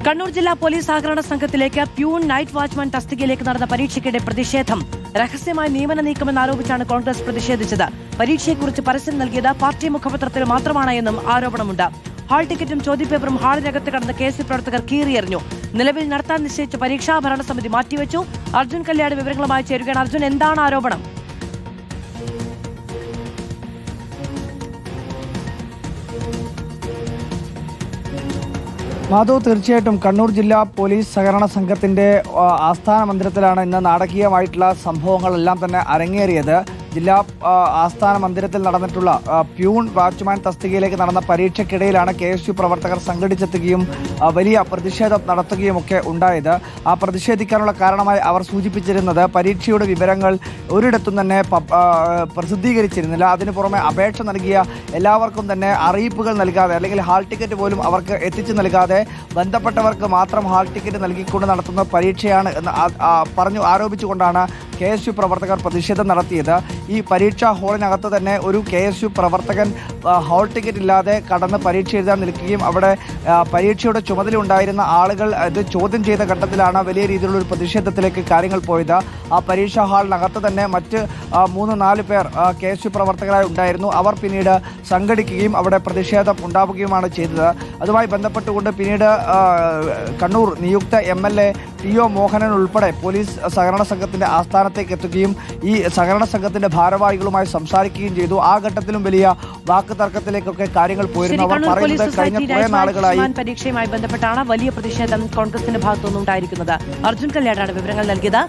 കണ്ണൂർ ജില്ലാ പോലീസ് സഹകരണ സംഘത്തിലേക്ക് peon night watchman തസ്തികയിലേക്ക് നടന്ന പരീക്ഷയ്ക്കിടെ പ്രതിഷേധം. രഹസ്യമായ നിയമന നീക്കമെന്നാരോപിച്ചാണ് കോൺഗ്രസ് പ്രതിഷേധിച്ചത്. പരീക്ഷയെക്കുറിച്ച് പരസ്യം നൽകിയത് പാർട്ടി മുഖപത്രത്തിൽ മാത്രമാണ് എന്നും ആരോപണമുണ്ട്. ഹാൾ ടിക്കറ്റും ചോദ്യപേപ്പറും ഹാളിനകത്ത് കടന്ന KSU പ്രവർത്തകർ കീറിയെറിഞ്ഞു. നിലവിൽ നടത്താൻ നിശ്ചയിച്ച പരീക്ഷാ ഭരണസമിതി മാറ്റിവെച്ചു. അർജുൻ കല്യാട് വിവരങ്ങളുമായി ചേരുകയാണ്. അർജുൻ, എന്താണ് ആരോപണം? മാധു, തീർച്ചയായിട്ടും കണ്ണൂർ ജില്ലാ പോലീസ് സഹകരണ സംഘത്തിന്റെ ആസ്ഥാന മന്ദിരത്തിലാണ് ഇന്ന് നാടകീയമായിട്ടുള്ള സംഭവങ്ങളെല്ലാം തന്നെ അരങ്ങേറിയത്. ജില്ലാ ആസ്ഥാന മന്ദിരത്തിൽ നടന്നിട്ടുള്ള പ്യൂൺ വാച്ച്മാൻ തസ്തികയിലേക്ക് നടന്ന പരീക്ഷയ്ക്കിടയിലാണ് KSU പ്രവർത്തകർ സംഘടിച്ചെത്തുകയും വലിയ പ്രതിഷേധം നടത്തുകയുമൊക്കെ ഉണ്ടായത്. ആ പ്രതിഷേധിക്കാനുള്ള കാരണമായി അവർ സൂചിപ്പിച്ചിരുന്നത് പരീക്ഷയുടെ വിവരങ്ങൾ ഒരിടത്തും തന്നെ പ്രസിദ്ധീകരിച്ചിരുന്നില്ല. അതിനു പുറമെ അപേക്ഷ നൽകിയ എല്ലാവർക്കും തന്നെ അറിയിപ്പുകൾ നൽകാതെ, അല്ലെങ്കിൽ ഹാൾ ടിക്കറ്റ് പോലും അവർക്ക് എത്തിച്ചു നൽകാതെ ബന്ധപ്പെട്ടവർക്ക് മാത്രം ഹാൾ ടിക്കറ്റ് നൽകിക്കൊണ്ട് നടത്തുന്ന പരീക്ഷയാണ് എന്ന് ആരോപിച്ചുകൊണ്ടാണ് KSU പ്രവർത്തകർ പ്രതിഷേധം നടത്തിയത്. ഈ പരീക്ഷാ ഹാളിനകത്ത് തന്നെ ഒരു KSU പ്രവർത്തകൻ ഹാൾ ടിക്കറ്റ് ഇല്ലാതെ കടന്ന് പരീക്ഷ എഴുതാൻ നിൽക്കുകയും അവിടെ പരീക്ഷയുടെ ചുമതല ഉണ്ടായിരുന്ന ആളുകൾ ഇത് ചോദ്യം ചെയ്ത ഘട്ടത്തിലാണ് വലിയ രീതിയിലുള്ള ഒരു പ്രതിഷേധത്തിലേക്ക് കാര്യങ്ങൾ പോയത്. ആ പരീക്ഷാ ഹാളിനകത്ത് തന്നെ മറ്റ് 3-4 പേർ KSU പ്രവർത്തകരായി ഉണ്ടായിരുന്നു. അവർ പിന്നീട് സംഘടിക്കുകയും അവിടെ പ്രതിഷേധം ഉണ്ടാവുകയുമാണ് ചെയ്തത്. അതുമായി ബന്ധപ്പെട്ടുകൊണ്ട് പിന്നീട് കണ്ണൂർ നിയുക്ത MLA TO മോഹനൻ ഉൾപ്പെടെ പോലീസ് സഹകരണ സംഘത്തിന്റെ ആസ്ഥാനത്തേക്ക് എത്തുകയും ഈ സഹകരണ സംഘത്തിന്റെ ഭാരവാഹികളുമായി സംസാരിക്കുകയും ചെയ്തു. ആ ഘട്ടത്തിലും വലിയ വാക്ക് തർക്കത്തിലേക്കൊക്കെ കാര്യങ്ങൾ പോയിരുന്നു. അവർ പറയുന്നത് കഴിഞ്ഞ കുറേ നാളുകളായി പരീക്ഷയുമായി ബന്ധപ്പെട്ടാണ് വലിയ പ്രതിഷേധം കോൺഗ്രസിന്റെ ഭാഗത്തുനിന്നും ഉണ്ടായിരിക്കുന്നത്. അർജുൻ കല്യാടാണ് വിവരങ്ങൾ നൽകിയത്.